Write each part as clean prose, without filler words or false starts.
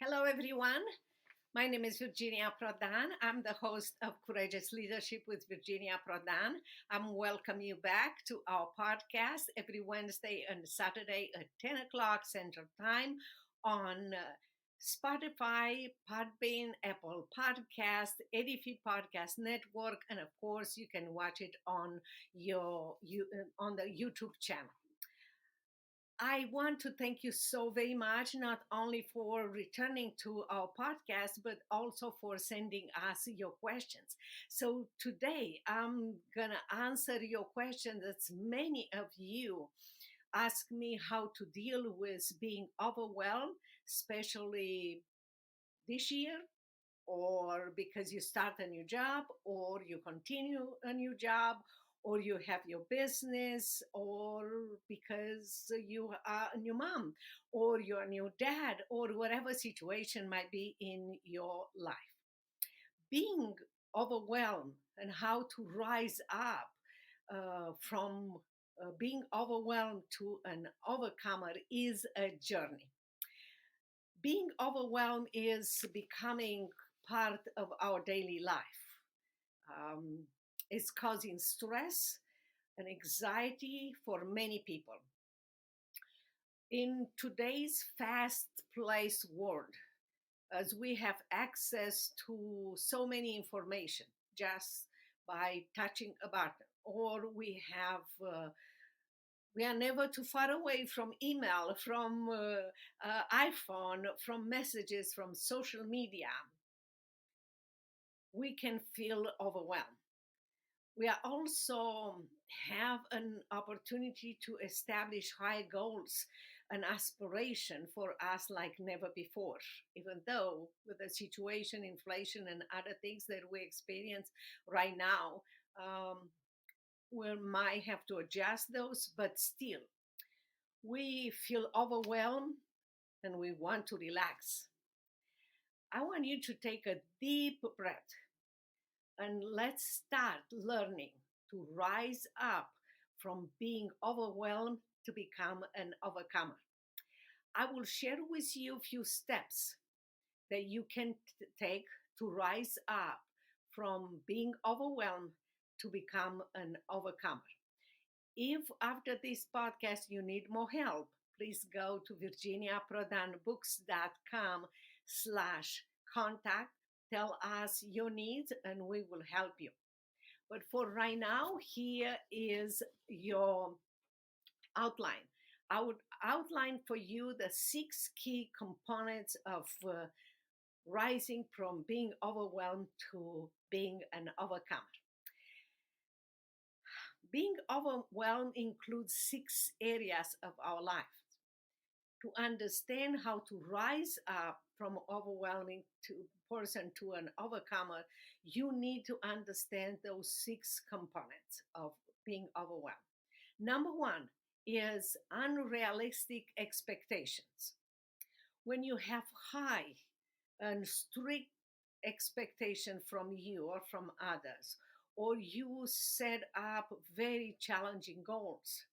Hello, everyone. My name is Virginia Prodan. I'm the host of Courageous Leadership with Virginia Prodan. I'm welcome you back to our podcast every Wednesday and Saturday at 10 o'clock Central Time on Spotify, Podbean, Apple Podcast, Edifi Podcast Network, and of course, you can watch it on on the YouTube channel. I want to thank you so very much, not only for returning to our podcast, but also for sending us your questions. So today I'm going to answer your question that many of you ask me how to deal with being overwhelmed, especially this year, or because you start a new job, or you continue a new job, or you have your business, or because you are a new mom, or you're a new dad, or whatever situation might be in your life. Being overwhelmed and how to rise up from being overwhelmed to an overcomer is a journey. Being overwhelmed is becoming part of our daily life. Um, it's causing stress and anxiety for many people. In today's fast-paced world, as we have access to so many information just by touching a button, or we are never too far away from email, from iPhone, from messages, from social media. We can feel overwhelmed. We are also have an opportunity to establish high goals and aspiration for us like never before, even though with the situation, inflation, and other things that we experience right now, we might have to adjust those, but still we feel overwhelmed and we want to relax. I want you to take a deep breath and let's start learning to rise up from being overwhelmed to become an overcomer. I will share with you a few steps that you can take to rise up from being overwhelmed to become an overcomer. If after this podcast you need more help, please go to virginiaprodanbooks.com/contact. Tell us your needs and we will help you. But for right now, here is your outline. I would outline for you the 6 key components of rising from being overwhelmed to being an overcomer. Being overwhelmed includes 6 areas of our life. To understand how to rise up from overwhelming person to an overcomer, you need to understand those 6 components of being overwhelmed. Number 1 is unrealistic expectations. When you have high and strict expectation from you or from others, or you set up very challenging goals,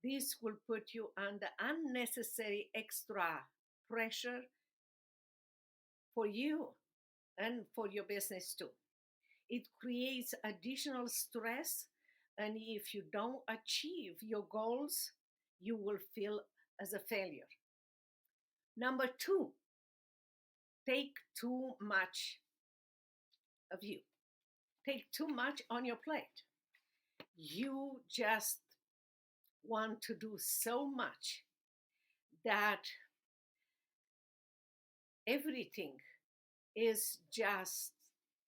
this will put you under unnecessary extra pressure for you and for your business too. It creates additional stress, and if you don't achieve your goals, you will feel as a failure. Number 2, take too much of you. Take too much on your plate. You just want to do so much that everything is just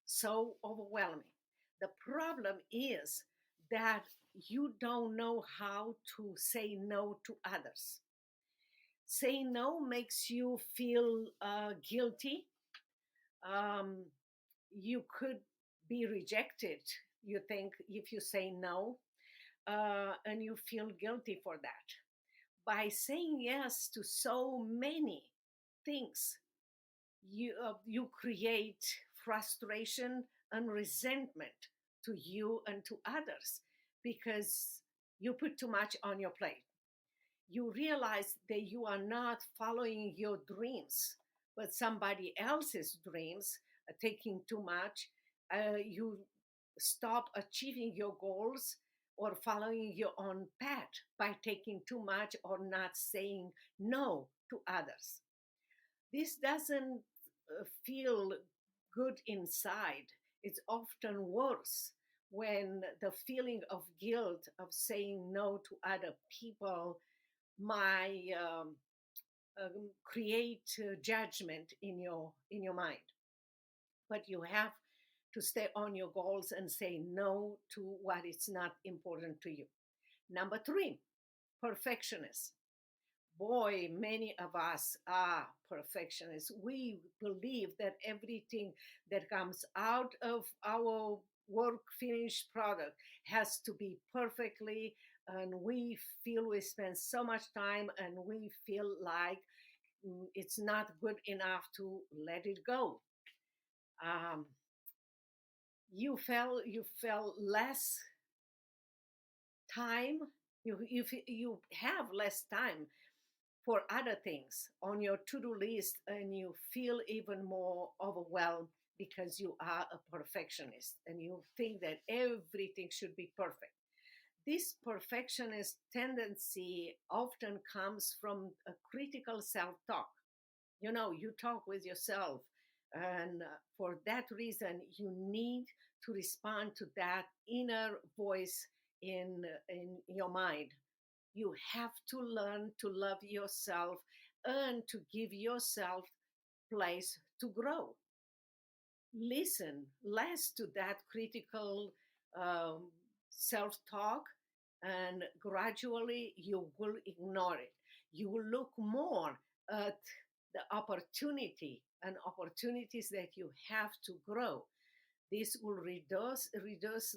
so overwhelming. The problem is that you don't know how to say no to others. Saying no makes you feel guilty. You could be rejected, you think, if you say no, and you feel guilty for that. By saying yes to so many things, you create frustration and resentment to you and to others because you put too much on your plate. You realize that you are not following your dreams, with somebody else's dreams, taking too much, you stop achieving your goals or following your own path by taking too much or not saying no to others. This doesn't feel good inside. It's often worse when the feeling of guilt of saying no to other people might create judgment in your mind. But you have to stay on your goals and say no to what is not important to you. Number three, perfectionist. Boy, many of us are perfectionists. We believe that everything that comes out of our work finished product has to be perfectly, and we feel we spend so much time and we feel like it's not good enough to let it go. Um, you felt less time. You have less time for other things on your to-do list, and you feel even more overwhelmed because you are a perfectionist and you think that everything should be perfect. This perfectionist tendency often comes from a critical self-talk. You talk with yourself, and for that reason you need to respond to that inner voice in your mind. You have to learn to love yourself and to give yourself place to grow. Listen less to that critical um, self-talk, and gradually you will ignore it. You will look more at the opportunities that you have to grow. This will reduce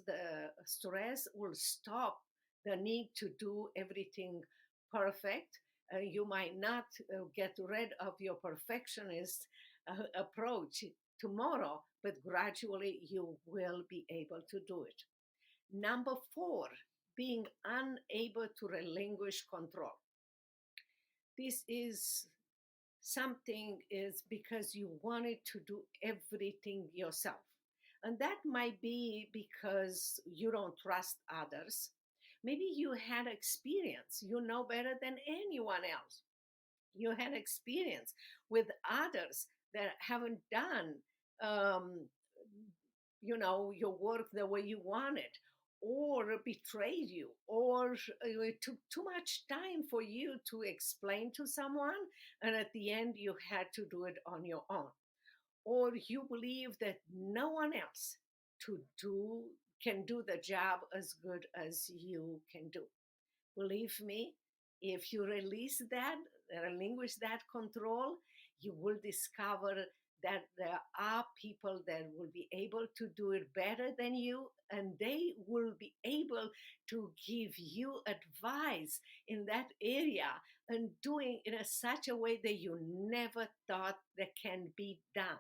the stress, will stop the need to do everything perfect. You might not get rid of your perfectionist approach tomorrow, but gradually you will be able to do it. Number four, being unable to relinquish control. This is something is because you wanted to do everything yourself. And that might be because you don't trust others. Maybe you had experience, you know better than anyone else. You had experience with others that haven't done um, your work the way you wanted, or betrayed you, or it took too much time for you to explain to someone, and at the end you had to do it on your own, or you believe that no one else to do can do the job as good as you can do. Believe me, if you relinquish that control, you will discover that there are people that will be able to do it better than you, and they will be able to give you advice in that area and doing it in such a way that you never thought that can be done.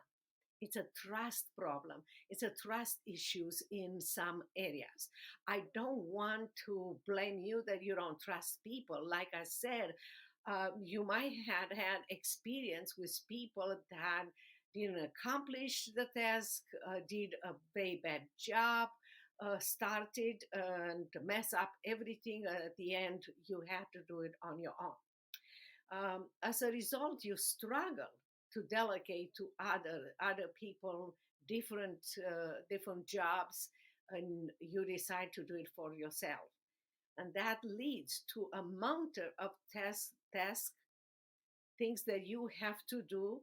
It's a trust problem. It's a trust issues in some areas. I don't want to blame you that you don't trust people. Like I said, you might have had experience with people that didn't accomplish the task, did a very bad job, started and mess up everything. At the end, you had to do it on your own. As a result, you struggle to delegate to other people different jobs, and you decide to do it for yourself, and that leads to a mountain of tasks, things that you have to do,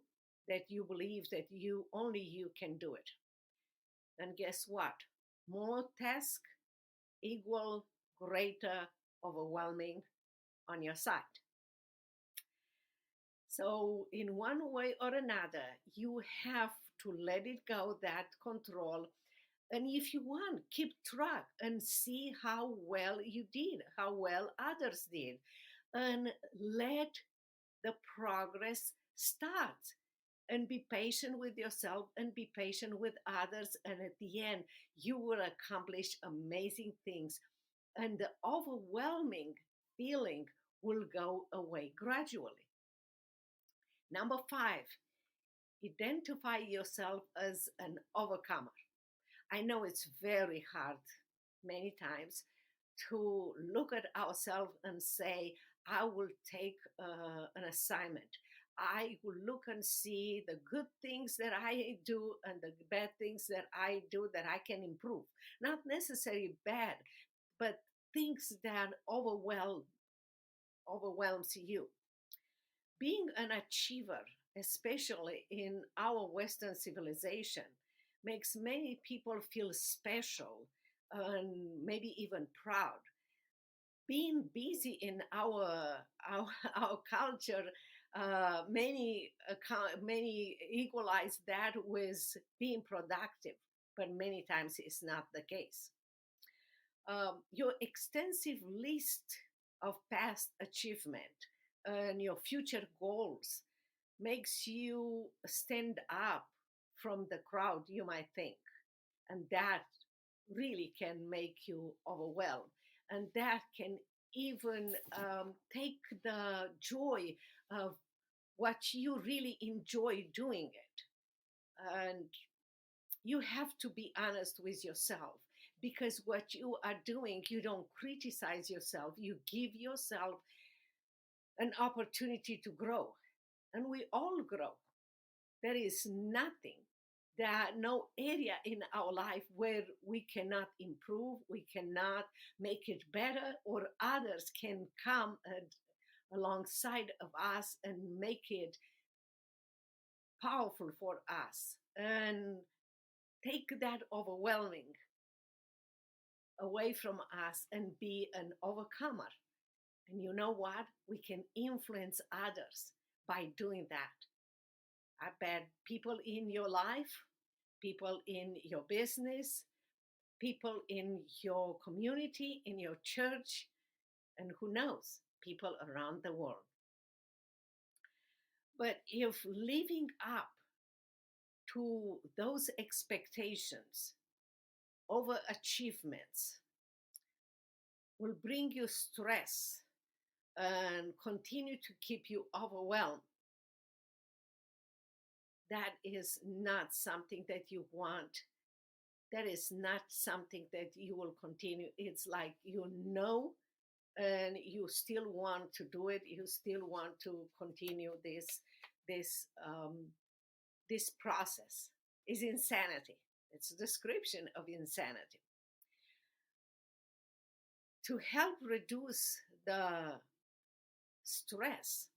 that you believe that you can do it. And guess what? More tasks equal greater overwhelming on your side. So, in one way or another, you have to let it go, that control. And if you want, keep track and see how well you did, how well others did, and let the progress start. And be patient with yourself and be patient with others. And at the end, you will accomplish amazing things. And the overwhelming feeling will go away gradually. Number five, Identify yourself as an overcomer. I know it's very hard many times to look at ourselves and say, I will take an assignment. I will look and see the good things that I do and the bad things that I do that I can improve. Not necessarily bad, but things that overwhelms you. Being an achiever, especially in our Western civilization, makes many people feel special and maybe even proud. Being busy in our, our culture, many equalize that with being productive, but many times it's not the case. Your extensive list of past achievement and your future goals makes you stand up from the crowd, you might think. And that really can make you overwhelmed. And that can even take the joy of what you really enjoy doing it. And you have to be honest with yourself, because what you are doing, you don't criticize yourself, you give yourself an opportunity to grow. And we all grow. There is nothing, no area in our life where we cannot improve, we cannot make it better, or others can come alongside of us and make it powerful for us and take that overwhelming away from us and be an overcomer. And you know what? We can influence others by doing that. I bet people in your life, people in your business, people in your community, in your church, and who knows, people around the world. But if living up to those expectations, overachievements, will bring you stress and continue to keep you overwhelmed, that is not something that you want. That is not something that you will continue. It's like and you still want to do it. You still want to continue this this process. Is insanity. It's a description of insanity. To help reduce the stress,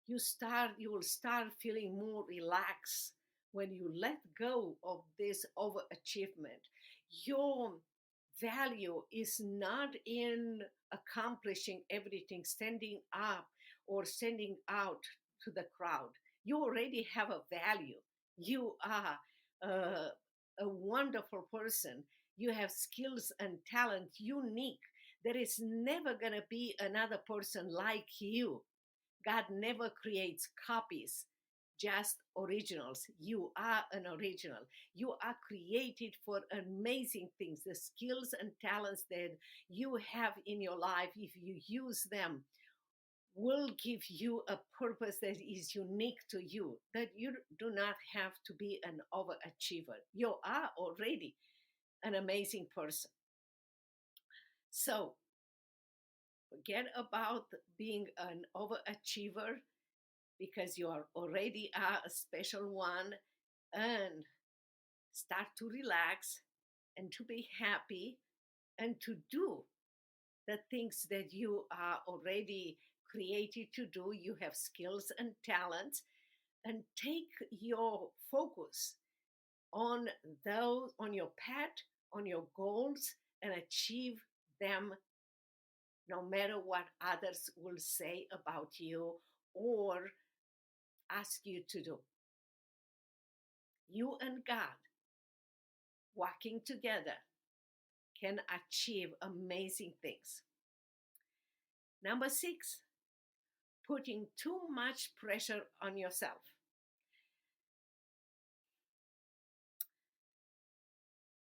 you will start feeling more relaxed when you let go of this overachievement. Your value is not in accomplishing everything, standing up or standing out to the crowd. You already have a value. You are a wonderful person. You have skills and talent, unique. There is never going to be another person like you. God never creates copies, just originals. You are an original. You are created for amazing things. The skills and talents that you have in your life, if you use them, will give you a purpose that is unique to you, that you do not have to be an overachiever. You are already an amazing person. So forget about being an overachiever, because you are already a special one, and start to relax and to be happy and to do the things that you are already created to do. You have skills and talents, and take your focus on on your path, on your goals, and achieve them no matter what others will say about you or ask you to do. You and God working together can achieve amazing things. Number 6, putting too much pressure on yourself.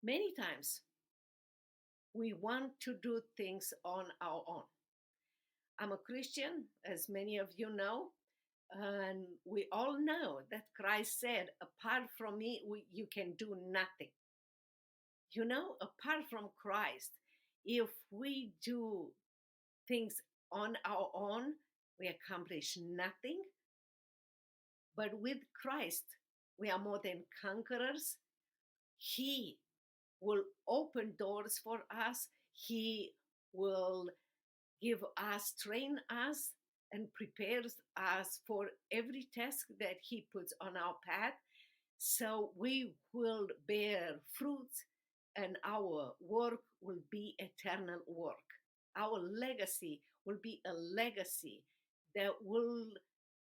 Many times we want to do things on our own. I'm a Christian, as many of you know, And we all know that Christ said, apart from me, you can do nothing. You know, apart from Christ, if we do things on our own, we accomplish nothing. But with Christ, we are more than conquerors. He will open doors for us. He will give us, train us, and prepares us for every task that He puts on our path. So we will bear fruits, and our work will be eternal work. Our legacy will be a legacy that will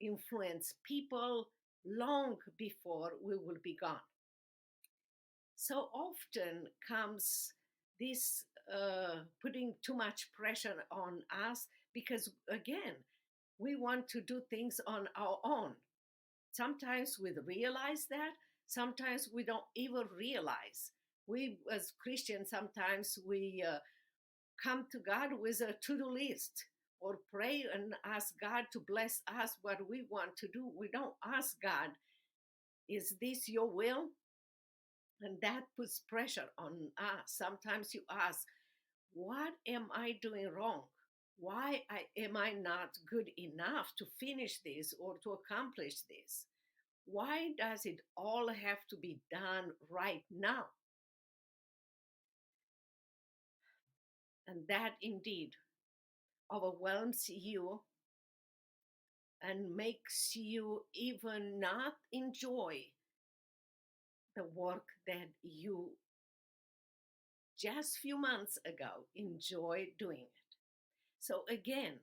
influence people long before we will be gone. So often comes this putting too much pressure on us because, again, we want to do things on our own. Sometimes we realize that, sometimes we don't even realize. We, as Christians, sometimes we come to God with a to-do list or pray and ask God to bless us what we want to do. We don't ask God, is this your will? And that puts pressure on us. Sometimes you ask, what am I doing wrong? Why am I not good enough to finish this or to accomplish this? Why does it all have to be done right now? And that indeed overwhelms you and makes you even not enjoy the work that you just few months ago enjoyed doing it. So again,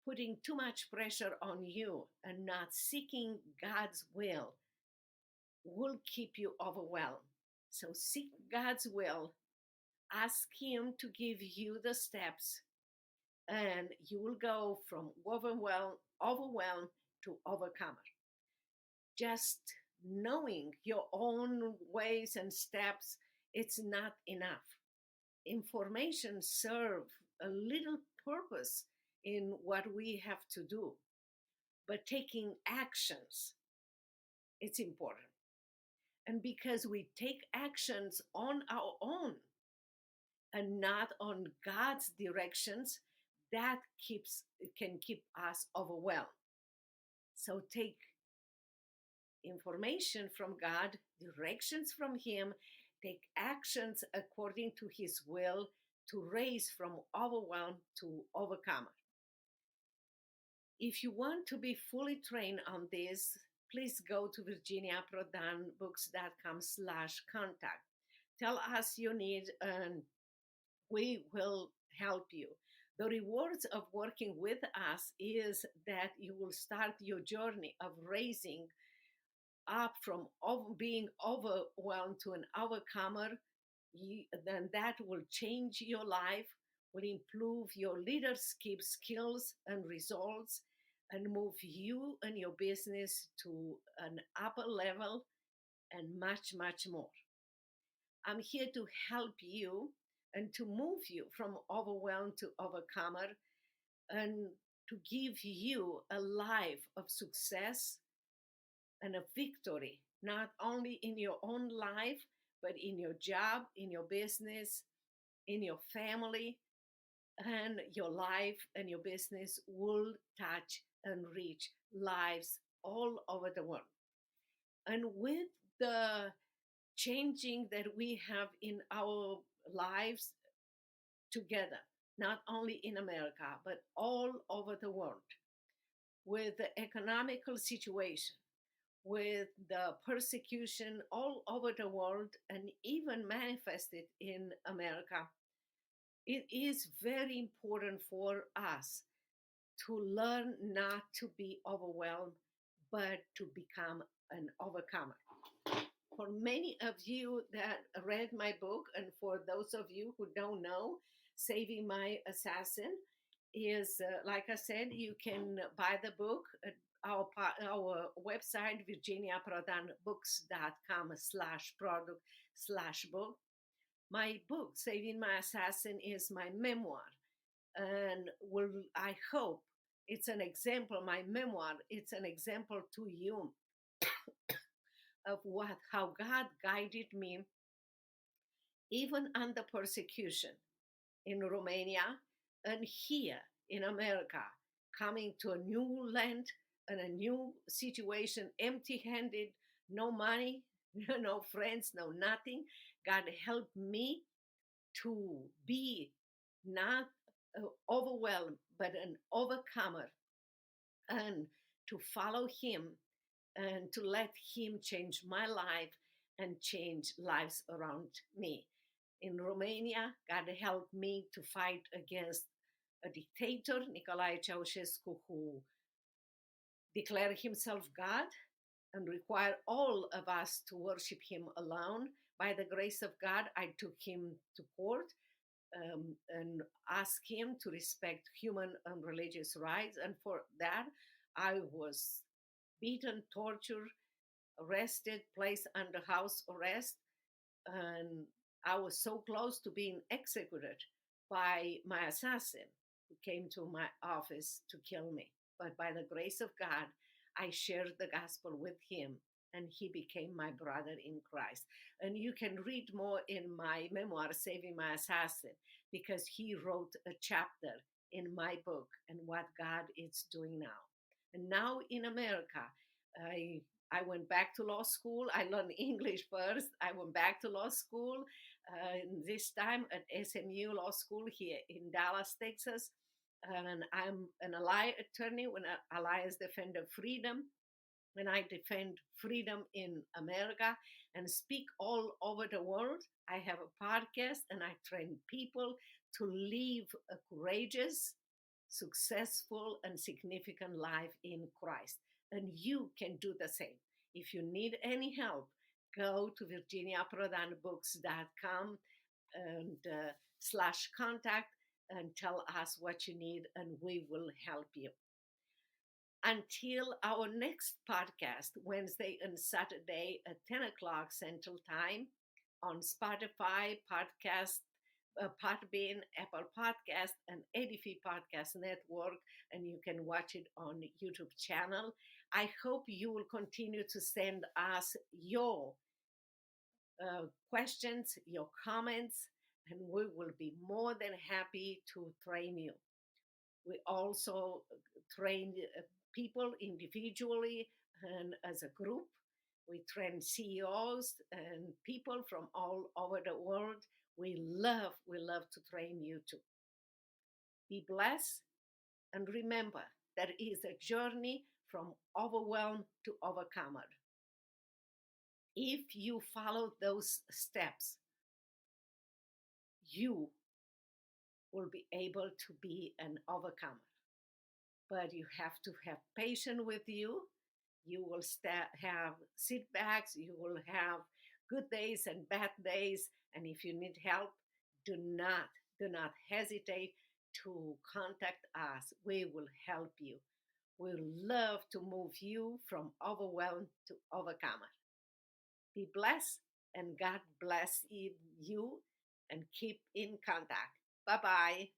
putting too much pressure on you and not seeking God's will keep you overwhelmed. So seek God's will, ask Him to give you the steps, and you will go from overwhelmed to overcomer. Just knowing your own ways and steps, it's not enough. Information serve a little purpose in what we have to do, but taking actions, it's important. And because we take actions on our own and not on God's directions, that can keep us overwhelmed. So take information from God, directions from Him, take actions according to His will to raise from overwhelm to overcomer. If you want to be fully trained on this, please go to virginiaprodanbooks.com/contact. Tell us your need and we will help you. The rewards of working with us is that you will start your journey of raising up from being overwhelmed to an overcomer. Then that will change your life, will improve your leadership skills and results, and move you and your business to an upper level and much, much more. I'm here to help you and to move you from overwhelmed to overcomer and to give you a life of success and a victory, not only in your own life, but in your job, in your business, in your family, and your life and your business will touch and reach lives all over the world. And with the changing that we have in our lives together, not only in America, but all over the world, with the economical situation, with the persecution all over the world, and even manifested in America, it is very important for us to learn not to be overwhelmed, but to become an overcomer. For many of you that read my book, and for those of you who don't know, Saving My Assassin is, like I said, you can buy the book at our website, virginiaprodanbooks.com/product/book. My book, Saving My Assassin, is my memoir, and I hope It's an example, my memoir, it's an example to you of what how God guided me even under persecution in Romania and here in America, coming to a new land and a new situation, empty handed, no money, no friends, no nothing. God helped me to be not overwhelmed, but an overcomer and to follow Him and to let Him change my life and change lives around me. In Romania, God helped me to fight against a dictator, Nicolae Ceausescu, who declared himself God and required all of us to worship him alone. By the grace of God, I took him to court and asked him to respect human and religious rights. And for that, I was beaten, tortured, arrested, placed under house arrest, and I was so close to being executed by my assassin who came to my office to kill me. But by the grace of God, I shared the gospel with him and he became my brother in Christ. And you can read more in my memoir, Saving My Assassin, because he wrote a chapter in my book and what God is doing now. And now in America, I I went back to law school. I learned English first. I went back to law school, this time at SMU Law School here in Dallas, Texas. And I'm an ally attorney, an Alliance Defender Freedom. And I defend freedom in America and speak all over the world. I have a podcast and I train people to live a courageous, successful, and significant life in Christ. And you can do the same. If you need any help, go to virginiaprodanbooks.com and slash contact and tell us what you need and we will help you. Until our next podcast, Wednesday and Saturday at 10 o'clock Central Time on Spotify, Podbean, Apple Podcast, and Edifi Podcast Network, and you can watch it on YouTube channel. I hope you will continue to send us your questions, your comments, and we will be more than happy to train you. We also train people individually and as a group. We train CEOs and people from all over the world. We love to train you too. Be blessed and remember there is a journey from overwhelmed to overcomer. If you follow those steps, you will be able to be an overcomer. But you have to have patience with you. You will have setbacks. You will have good days and bad days. And if you need help, do not hesitate to contact us. We will help you. We love to move you from overwhelmed to overcomer. Be blessed and God bless you and keep in contact. Bye-bye.